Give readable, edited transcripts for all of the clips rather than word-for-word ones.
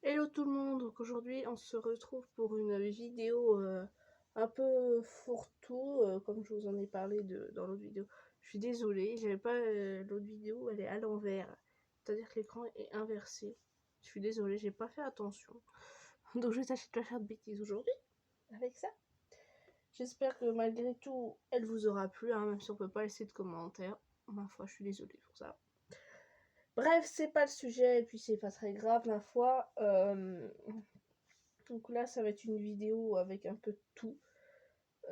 Hello tout le monde, donc aujourd'hui on se retrouve pour une vidéo un peu fourre-tout, comme je vous en ai parlé dans l'autre vidéo. Je suis désolée, j'avais pas l'autre vidéo, elle est à l'envers, c'est-à-dire que l'écran est inversé. Je suis désolée, j'ai pas fait attention. Donc je vais tâcher de pas faire de bêtises aujourd'hui avec ça. J'espère que malgré tout, elle vous aura plu, hein, même si on peut pas laisser de commentaires. Ma foi, je suis désolée pour ça. Bref, c'est pas le sujet, et puis c'est pas très grave, ma foi. Donc là, ça va être une vidéo avec un peu de tout.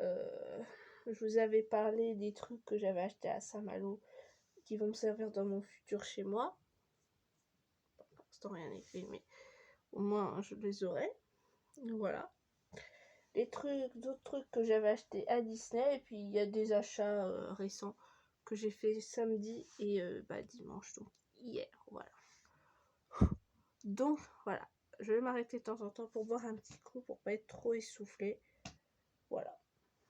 Je vous avais parlé des trucs que j'avais achetés à Saint-Malo qui vont me servir dans mon futur chez moi. Pour l'instant, rien n'est fait, mais au moins je les aurai. Voilà. D'autres trucs que j'avais achetés à Disney, et puis il y a des achats récents que j'ai fait samedi et dimanche, donc hier. Voilà. Donc voilà. Je vais m'arrêter de temps en temps pour boire un petit coup pour pas être trop essoufflé. Voilà.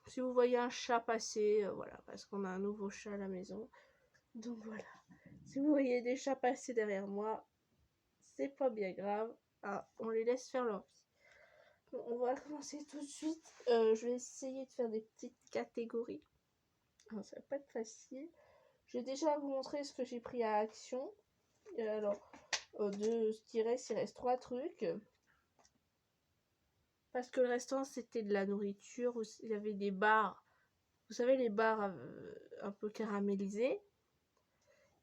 Si vous voyez un chat passer, voilà, parce qu'on a un nouveau chat à la maison. Donc voilà. Si vous voyez des chats passer derrière moi, c'est pas bien grave. Ah, on les laisse faire leur vie. Bon, on va commencer tout de suite. Je vais essayer de faire des petites catégories. Alors, ça va pas être facile. Je vais déjà vous montrer ce que j'ai pris à Action. Alors, de ce qui reste, il reste 3 trucs. Parce que le restant, c'était de la nourriture. Il y avait des barres. Vous savez, les barres un peu caramélisées.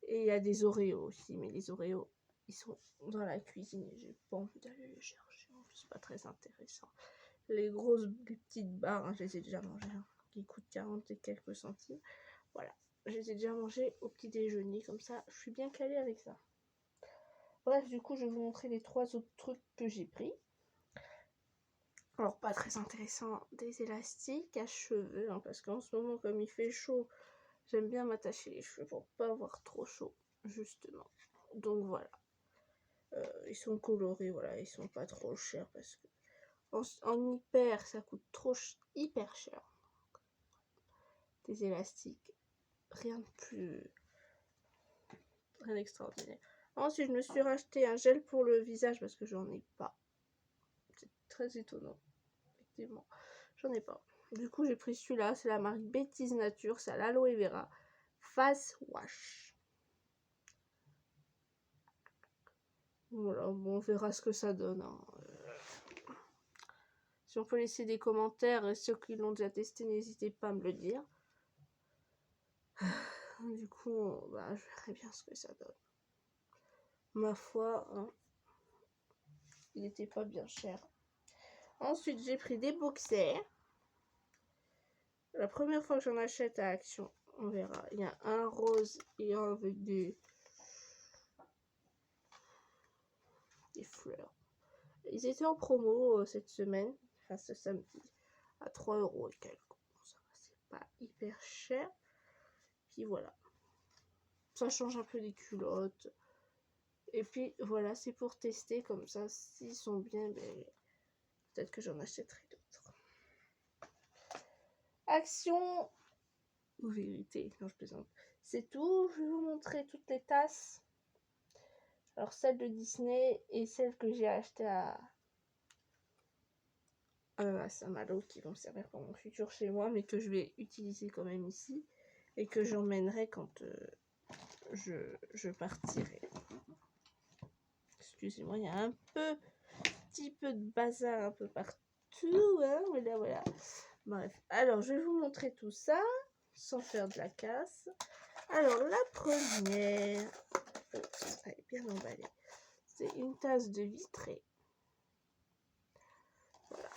Et il y a des Oreos aussi. Mais les Oreos, ils sont dans la cuisine. Et j'ai pas envie d'aller les chercher. En plus, c'est pas très intéressant. Les petites barres, hein, je les ai déjà mangées. Hein, qui coûtent 40 et quelques centimes. Voilà. Je les ai déjà mangées au petit déjeuner. Comme ça, je suis bien calée avec ça. Bref, du coup, je vais vous montrer les 3 autres trucs que j'ai pris. Alors, pas très intéressant, des élastiques à cheveux, hein, parce qu'en ce moment, comme il fait chaud, j'aime bien m'attacher les cheveux pour pas avoir trop chaud, justement. Donc voilà. Ils sont colorés, voilà, ils sont pas trop chers parce que en hyper, ça coûte hyper cher. Des élastiques, rien de plus, rien d'extraordinaire. Ensuite, je me suis racheté un gel pour le visage parce que j'en ai pas. C'est très étonnant, effectivement. J'en ai pas. Du coup, j'ai pris celui-là. C'est la marque Betty's Nature. C'est à l'aloe vera. Face Wash. Voilà, bon, on verra ce que ça donne. Hein. Si on peut laisser des commentaires, et ceux qui l'ont déjà testé, n'hésitez pas à me le dire. Du coup, je verrai bien ce que ça donne. Ma foi, hein, il n'était pas bien cher. Ensuite, j'ai pris des boxers. La première fois que j'en achète à Action, on verra. Il y a un rose et un avec des fleurs. Ils étaient en promo cette semaine, enfin ce samedi, à 3 € et quelques. Bon, ça va, c'est pas hyper cher. Puis voilà. Ça change un peu des culottes. Et puis voilà, c'est pour tester comme ça. S'ils sont bien, peut-être que j'en achèterai d'autres. Action ou vérité, non je plaisante. C'est tout, je vais vous montrer toutes les tasses. Alors celle de Disney et celle que j'ai achetée à Saint-Malo qui vont me servir pour mon futur chez moi, mais que je vais utiliser quand même ici et que j'emmènerai quand je partirai. Excusez-moi, il y a un petit peu de bazar un peu partout, hein, voilà. Bref, alors je vais vous montrer tout ça sans faire de la casse. Alors la première, elle est bien emballée. C'est une tasse de vitrée. Voilà.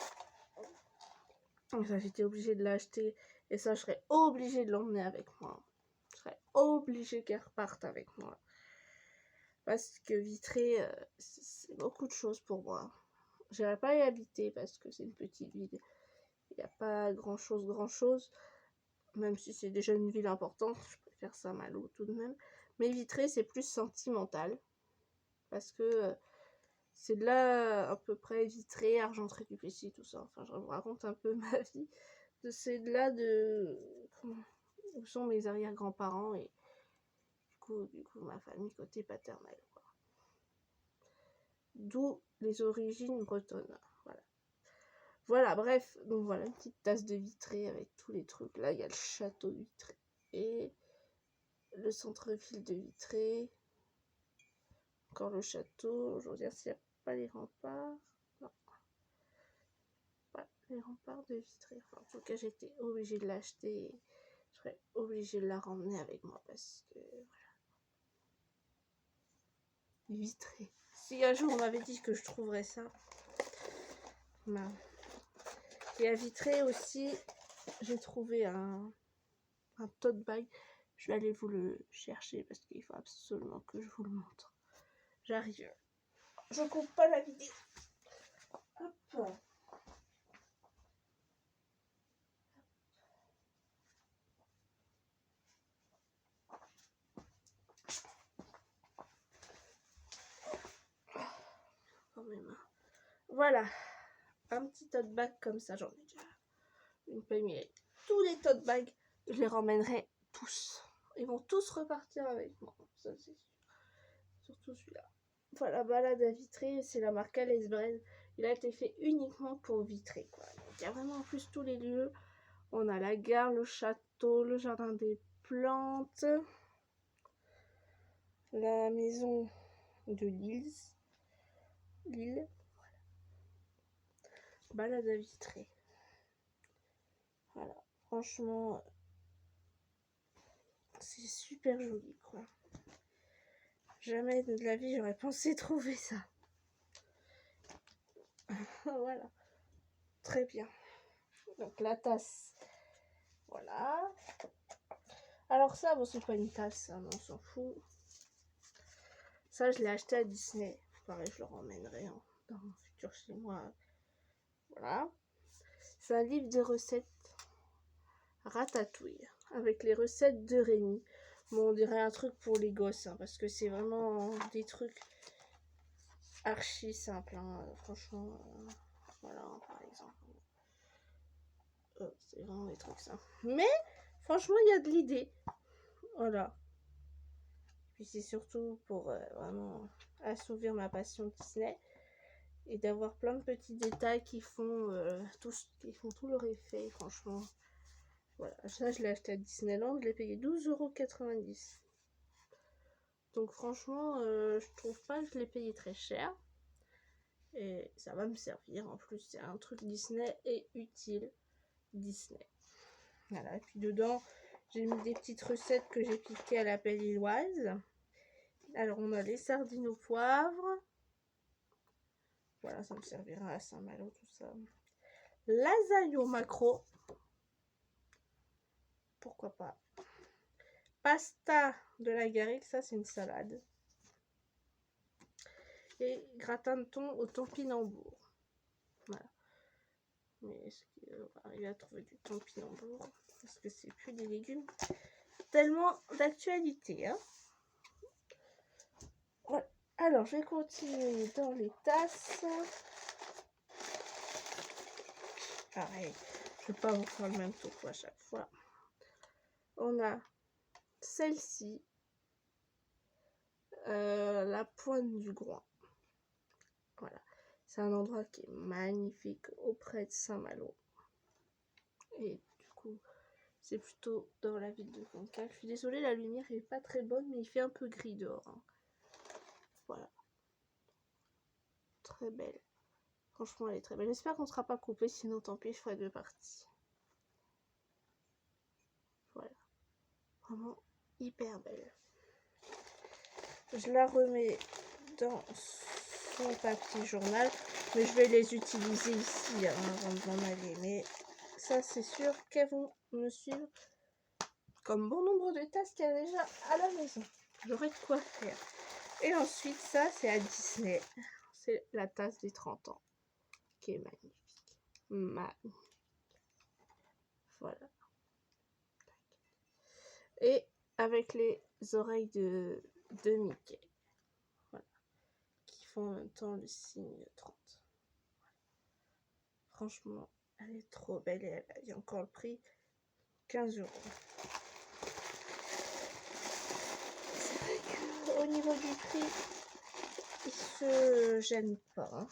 Ça, j'étais obligée de l'acheter et ça, je serais obligée de l'emmener avec moi. Je serais obligée qu'elle reparte avec moi. Parce que vitrée, c'est beaucoup de choses pour moi. Je n'irai pas y habiter parce que c'est une petite ville. Il n'y a pas grand-chose. Même si c'est déjà une ville importante, je préfère Saint-Malo tout de même. Mais Vitré, c'est plus sentimental. Parce que c'est de là à peu près Vitré, Argentré, Duplessis, tout ça. Enfin, je vous raconte un peu ma vie. C'est de là où sont mes arrière-grands-parents et du coup ma famille côté paternelle. Quoi. d'où les origines bretonnes. Voilà. Voilà, bref, donc voilà, une petite tasse de Vitré avec tous les trucs. Là, il y a le château de Vitré et le centre-ville de Vitré. Encore le château. Je regarde s'il n'y a pas les remparts. Non. Pas les remparts de Vitré. Enfin, en tout cas, j'étais obligée de l'acheter. Je serais obligée de la ramener avec moi parce que voilà. Vitré. Si un jour on m'avait dit que je trouverais ça. Ben. Et à Vitré aussi, j'ai trouvé un tote bag. Je vais aller vous le chercher parce qu'il faut absolument que je vous le montre. J'arrive. Je coupe pas la vidéo. Hop. Quand même. Voilà. Un petit tote bag comme ça, j'en ai déjà une poignée. Tous les tote bags, je les ramènerai tous. Ils vont tous repartir avec moi. Ça, c'est sûr. Surtout celui-là. Voilà, balade à Vitré, c'est la marque Alesbred. Il a été fait uniquement pour Vitré, quoi. Donc, il y a vraiment en plus tous les lieux. On a la gare, le château, le jardin des plantes, la maison de Lille. Voilà. Balade à Vitré. Voilà, franchement, c'est super joli, quoi. Jamais de la vie j'aurais pensé trouver ça. Voilà, très bien. Donc la tasse, voilà. Alors ça, bon, c'est pas une tasse, hein, on s'en fout. Ça, je l'ai acheté à Disney. Pareil, je le ramènerai dans mon futur chez moi. Voilà. C'est un livre de recettes ratatouille avec les recettes de Rémi. Bon, on dirait un truc pour les gosses, hein, parce que c'est vraiment des trucs archi simples. Hein, franchement, voilà, par exemple. C'est vraiment des trucs simples. Mais, franchement, il y a de l'idée. Voilà. Puis c'est surtout pour vraiment assouvir ma passion Disney et d'avoir plein de petits détails qui font tout leur effet, franchement. Voilà, ça je l'ai acheté à Disneyland, je l'ai payé 12,90 €. Donc franchement, je trouve pas que je l'ai payé très cher. Et ça va me servir, en plus c'est un truc Disney et utile Disney. Voilà, et puis dedans, j'ai mis des petites recettes que j'ai piquées à la pelle lilloise. Alors on a les sardines au poivre. Voilà, ça me servira à Saint-Malo, tout ça. Lasagne au maquereau. Pourquoi pas. Pasta de la Garrigue, ça c'est une salade. Et gratin de thon au topinambour. Voilà. Mais est-ce qu'on va arriver à trouver du topinambour? Parce que c'est plus des légumes tellement d'actualité. Hein. Voilà. Alors, je vais continuer dans les tasses. Pareil, je ne vais pas vous faire le même tour à chaque fois. On a celle-ci, la pointe du groin. Voilà, c'est un endroit qui est magnifique auprès de Saint-Malo. Et du coup, c'est plutôt dans la ville de Cancale. Je suis désolée, la lumière n'est pas très bonne, mais il fait un peu gris dehors. Hein. Voilà. Très belle. Franchement, elle est très belle. J'espère qu'on ne sera pas coupé, sinon tant pis, je ferai 2 parties. Voilà. Vraiment hyper belle. Je la remets dans son papier journal, mais je vais les utiliser ici hein, avant de m'en aller. Mais ça, c'est sûr qu'elles vont me suivre comme bon nombre de tasses qu'il y a déjà à la maison. J'aurai de quoi faire. Et ensuite, ça, c'est à Disney. C'est la tasse des 30 ans, qui est magnifique. Magnifique. Voilà. Et avec les oreilles de Mickey. Voilà. Qui font en même temps le signe 30. Voilà. Franchement, elle est trop belle et elle a encore le prix 15 €. C'est vrai qu'au niveau du prix, il se gêne pas. Hein.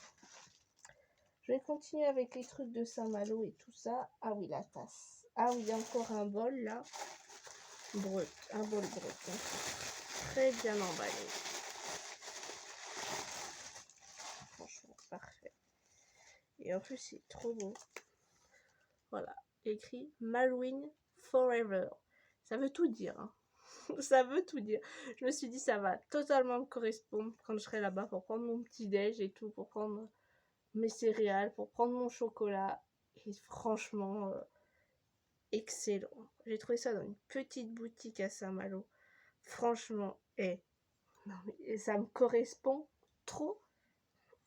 Je vais continuer avec les trucs de Saint-Malo et tout ça. Ah oui, la tasse. Ah oui, encore un bol là. Brut. Un bol brut. Hein. Très bien emballé. Franchement, parfait. Et en plus, c'est trop beau. Voilà. Écrit Malouine Forever. Ça veut tout dire. Hein. Ça veut tout dire. Je me suis dit, ça va totalement me correspondre quand je serai là-bas pour prendre mon petit déj et tout, pour prendre mes céréales, pour prendre mon chocolat. Et franchement, excellent. J'ai trouvé ça dans une petite boutique à Saint-Malo. Franchement, non, mais ça me correspond trop.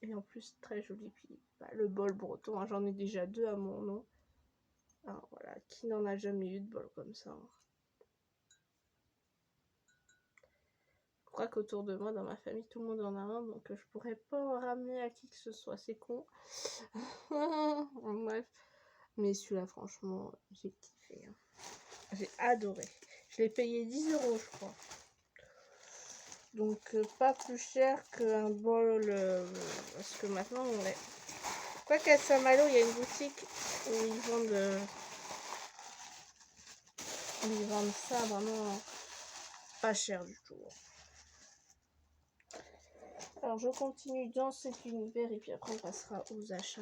Et en plus, très joli. Puis le bol breton, hein, j'en ai déjà 2 à mon nom. Alors, voilà, qui n'en a jamais eu de bol comme ça. Hein. Je crois qu'autour de moi, dans ma famille, tout le monde en a un, donc je pourrais pas en ramener à qui que ce soit. C'est con. Bref. Mais celui-là, franchement, j'ai kiffé. Hein. J'ai adoré. Je l'ai payé 10 €, je crois. Donc, pas plus cher qu'un bol. Parce que maintenant, on est. Quoi qu'à Saint-Malo, il y a une boutique où ils vendent ça vraiment pas cher du tout. Alors, je continue dans cet univers et puis après, on passera aux achats.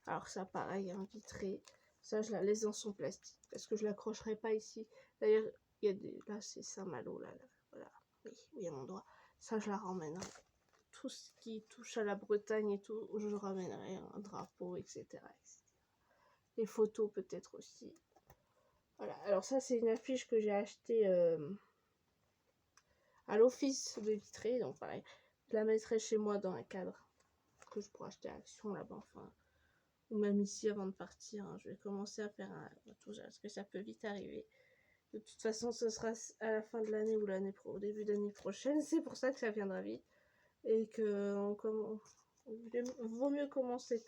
Alors, ça, pareil, un vitré. Ça, je la laisse dans son plastique parce que je l'accrocherai pas ici. D'ailleurs, il y a des. Là, c'est Saint-Malo, là. Voilà. Oui, il y a mon doigt. Ça, je la ramènerai. Tout ce qui touche à la Bretagne et tout, je ramènerai un drapeau, etc. Les photos, peut-être aussi. Voilà. Alors, ça, c'est une affiche que j'ai achetée à l'office de vitré. Donc, pareil. Je la mettrai chez moi dans un cadre que je pourrais acheter à Action là-bas. Enfin. Ou même ici avant de partir, hein, je vais commencer à faire un retour parce que ça peut vite arriver. De toute façon, ce sera à la fin de l'année ou au début d'année prochaine. C'est pour ça que ça viendra vite et que vaut mieux commencer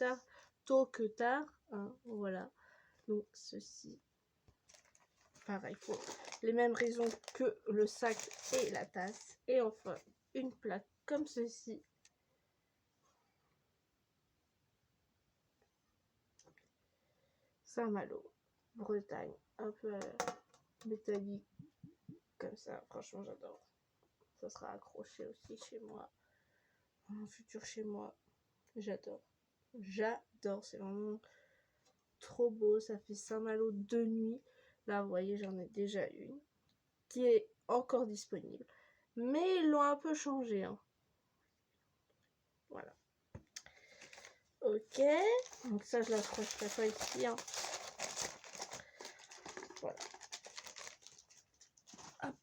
tôt que tard. Hein, voilà. Donc ceci, pareil pour les mêmes raisons que le sac et la tasse. Et enfin une plaque comme ceci. Saint-Malo, Bretagne, un peu métallique comme ça. Franchement, j'adore. Ça sera accroché aussi chez moi, mon futur chez moi. J'adore. J'adore. C'est vraiment trop beau. Ça fait Saint-Malo de nuit. Là, vous voyez, j'en ai déjà une qui est encore disponible. Mais ils l'ont un peu changé. Hein. Voilà. Ok. Donc ça, je l'accrocherai pas ici. Hein. Voilà. Hop.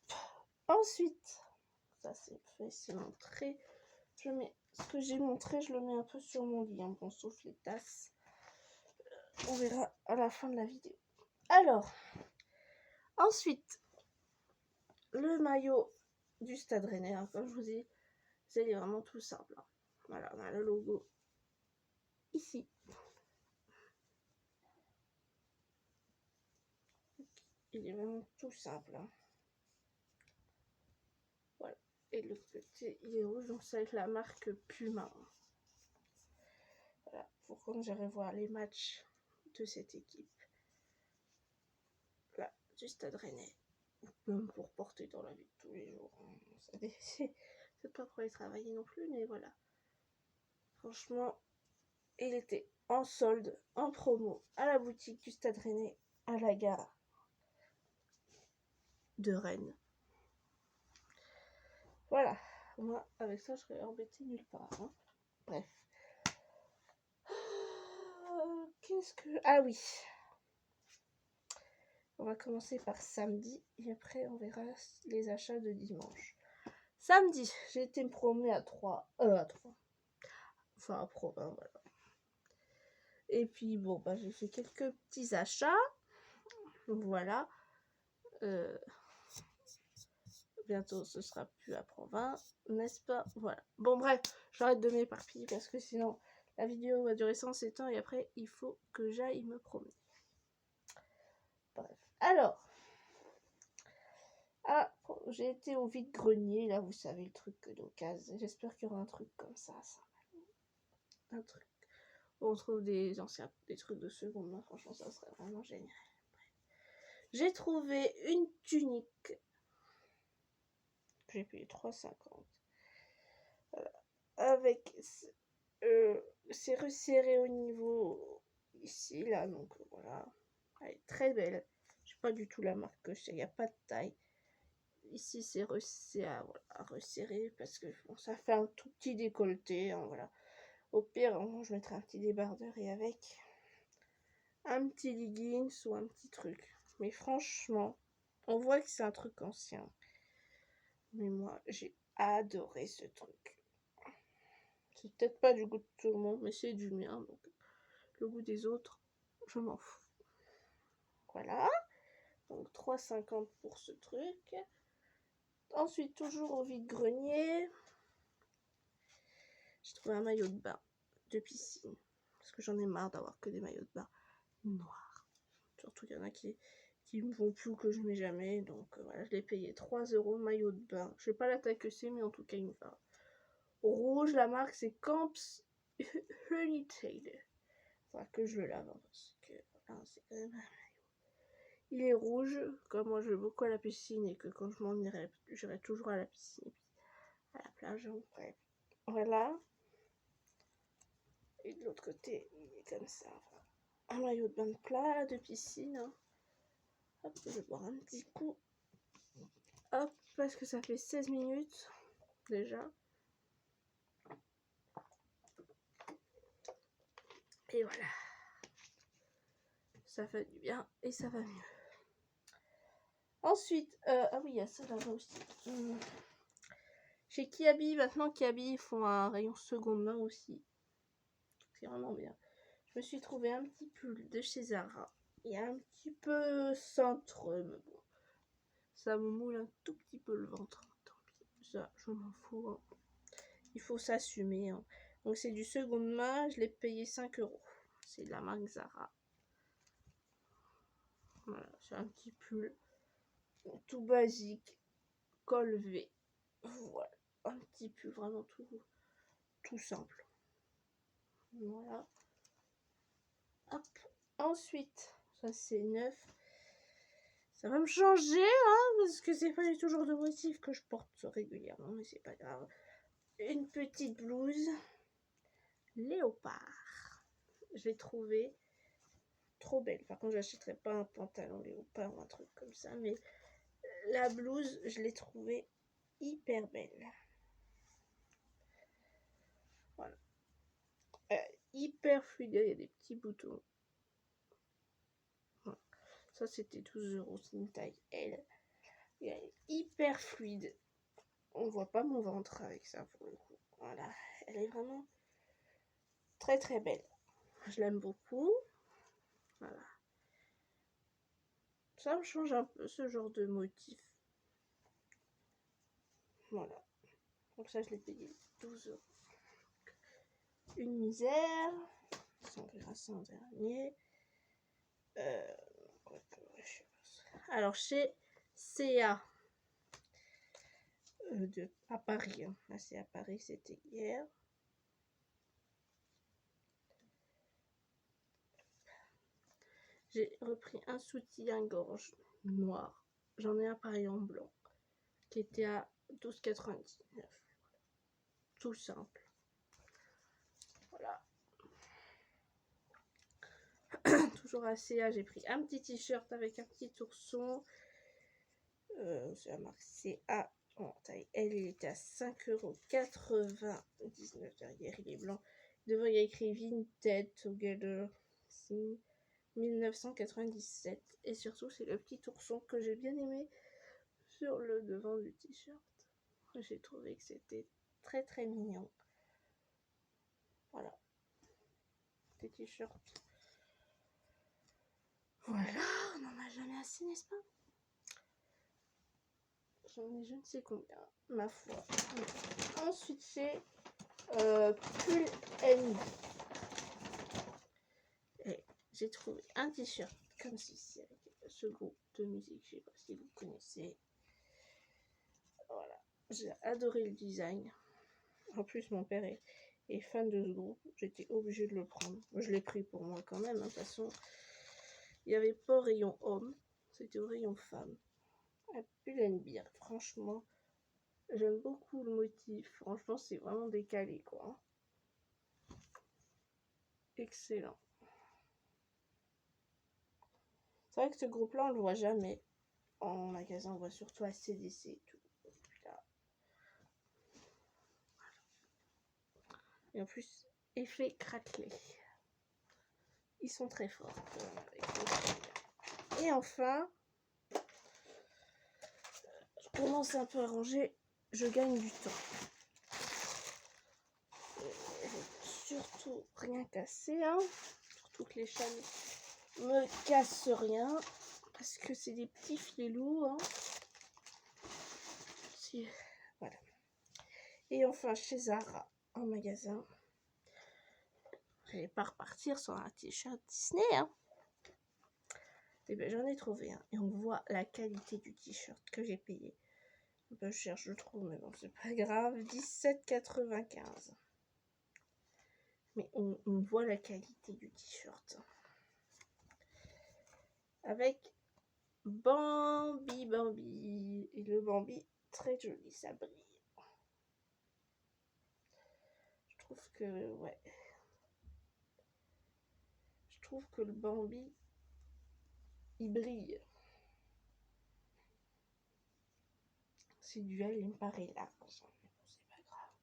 Ensuite, ça c'est montré. Je mets ce que j'ai montré, je le mets un peu sur mon lit. Hein. Bon, sauf les tasses. On verra à la fin de la vidéo. Alors, ensuite, le maillot du Stade Rennais. Hein, comme je vous dis, c'est vraiment tout simple. Hein. Voilà, on a le logo ici. Il est vraiment tout simple. Hein. Voilà. Et le côté, il est rouge, donc c'est avec la marque Puma. Voilà, pour quand j'irai voir les matchs de cette équipe. Là, du Stade Rennais. Même pour porter dans la vie de tous les jours. Hein. C'est pas pour aller travailler non plus, mais voilà. Franchement, il était en solde, en promo, à la boutique du Stade Rennais, à la gare de Rennes. Voilà. Moi, avec ça, je serais embêtée nulle part. Hein. Bref. Qu'est-ce que... Ah oui. On va commencer par samedi et après on verra les achats de dimanche. Samedi, j'ai été me promener à 3. Enfin à Provins, voilà. Et puis bon, bah, j'ai fait quelques petits achats. Voilà. Bientôt ce sera plus à Provins, n'est-ce pas? Voilà. Bon bref, j'arrête de m'éparpiller parce que sinon la vidéo va durer 107 ans et après il faut que j'aille me promener. Bref. Alors, Ah, j'ai été au vide-grenier, là, vous savez, le truc d'occasion. J'espère qu'il y aura un truc comme ça. Un truc. On trouve des trucs de seconde main. Franchement, ça serait vraiment génial. J'ai trouvé une tunique. J'ai payé 3,50. Voilà. Avec... c'est resserré au niveau ici, là. Donc, voilà. Elle est très belle. Je sais pas du tout la marque que c'est. Il n'y a pas de taille. Ici, c'est à resserrer parce que bon, ça fait un tout petit décolleté. Hein, voilà. Au pire, je mettrai un petit débardeur et avec un petit leggings ou un petit truc. Mais franchement, on voit que c'est un truc ancien. Mais moi, j'ai adoré ce truc. C'est peut-être pas du goût de tout le monde, mais c'est du mien. Donc, le goût des autres, je m'en fous. Voilà. Donc, 3,50 pour ce truc. Ensuite, toujours au vide-grenier, j'ai trouvé un maillot de bain de piscine. Parce que j'en ai marre d'avoir que des maillots de bain noirs. Surtout, il y en a qui me vont plus, que je mets jamais. Donc voilà, je l'ai payé 3 € maillot de bain. Je sais pas la taille que c'est, mais en tout cas, il me va. Rouge, la marque, c'est Camps Honeytail. Faudra que je le lave, hein, parce que voilà, c'est quand même un maillot. Il est rouge, comme moi je vais beaucoup à la piscine et que quand je m'en irai, j'irai toujours à la piscine, à la plage, hein, bref. Voilà. Et de l'autre côté, il est comme ça. Un maillot de bain de plat, de piscine. Hein. Hop, je vais boire un petit coup. Hop, parce que ça fait 16 minutes déjà. Et voilà. Ça fait du bien et ça va mieux. Ensuite, ah oui, il y a ça là-bas aussi. Chez Kiabi, maintenant Kiabi, ils font un rayon seconde main aussi. C'est vraiment bien. Je me suis trouvé un petit pull de chez Zara. Il est un petit peu cintreux, mais bon. Ça me moule un tout petit peu le ventre. Tant pis. Ça, je m'en fous. Hein. Il faut s'assumer. Hein. Donc c'est du seconde main. Je l'ai payé 5 €. C'est de la marque Zara. Voilà, c'est un petit pull. Tout basique. Col V. Voilà. Un petit pull vraiment tout simple. Voilà. Hop. Ensuite, ça c'est neuf. Ça va me changer, hein, parce que c'est pas du tout le genre de motif que je porte régulièrement, mais c'est pas grave. Une petite blouse léopard. Je l'ai trouvée trop belle. Par contre, j'achèterai pas un pantalon léopard ou un truc comme ça, mais la blouse, je l'ai trouvée hyper belle. Voilà. Hyper fluide, il y a des petits boutons. Voilà. Ça, c'était 12 €, c'est une taille L. Elle est hyper fluide. On voit pas mon ventre avec ça pour le coup. Voilà, elle est vraiment très très belle. Je l'aime beaucoup. Voilà. Ça me change un peu ce genre de motif. Voilà. Donc ça, je l'ai payé 12 €. Une misère. Ça grâce en dernier. Alors chez CA à Paris. Hein. Là c'est à Paris, c'était hier. J'ai repris un soutien-gorge noir. J'en ai un pareil en blanc qui était à 12,99. Tout simple. Voilà. Toujours à CA, j'ai pris un petit t-shirt avec un petit ourson. C'est la marque CA en taille L. Il était à 5,99 € derrière. Il est blanc. Devant, il y a écrit Vinted Together 1997. Et surtout, c'est le petit ourson que j'ai bien aimé sur le devant du t-shirt. J'ai trouvé que c'était très très mignon. Voilà. Des t-shirts. Voilà, on n'en a jamais assez, n'est-ce pas? J'en ai je ne sais combien, ma foi. Ensuite, c'est Pull N. Et j'ai trouvé un t-shirt comme ceci avec ce groupe de musique. Je sais pas si vous connaissez. J'ai adoré le design. En plus, mon père est fan de ce groupe. J'étais obligée de le prendre. Je l'ai pris pour moi quand même. De toute façon, il n'y avait pas au rayon homme. C'était au rayon femme. À Pull&Bear, franchement, j'aime beaucoup le motif. Franchement, c'est vraiment décalé, quoi. Excellent. C'est vrai que ce groupe-là, on le voit jamais en magasin. On voit surtout à CDC et tout. Là. Et en plus, effet craquelé. Ils sont très forts. Et enfin, je commence un peu à ranger. Je gagne du temps. Surtout rien casser, hein. Surtout que les chats me cassent rien. Parce que c'est des petits filous, hein. Voilà. Et enfin, chez Zara, en magasin. Je vais pas repartir sans un t-shirt Disney, hein. Et ben j'en ai trouvé un. Et on voit la qualité du t-shirt que j'ai payé. Un peu cher, je trouve, mais bon, c'est pas grave. 17,95. Mais on voit la qualité du t-shirt. Avec Bambi. Et le Bambi, très joli, ça brille. Je trouve que, ouais. Je trouve que le Bambi, il brille. C'est duel, il me paraît large. Mais bon, c'est pas grave.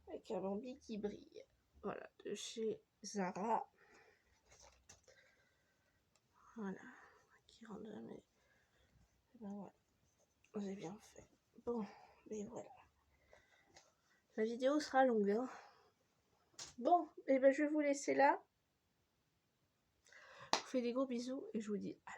Avec un Bambi qui brille. Voilà, de chez Zara. Voilà. Qui rentre jamais. Et ben voilà. J'ai bien fait. Bon, mais voilà. La vidéo sera longue, hein. Bon, et ben je vais vous laisser là. Je vous fais des gros bisous et je vous dis à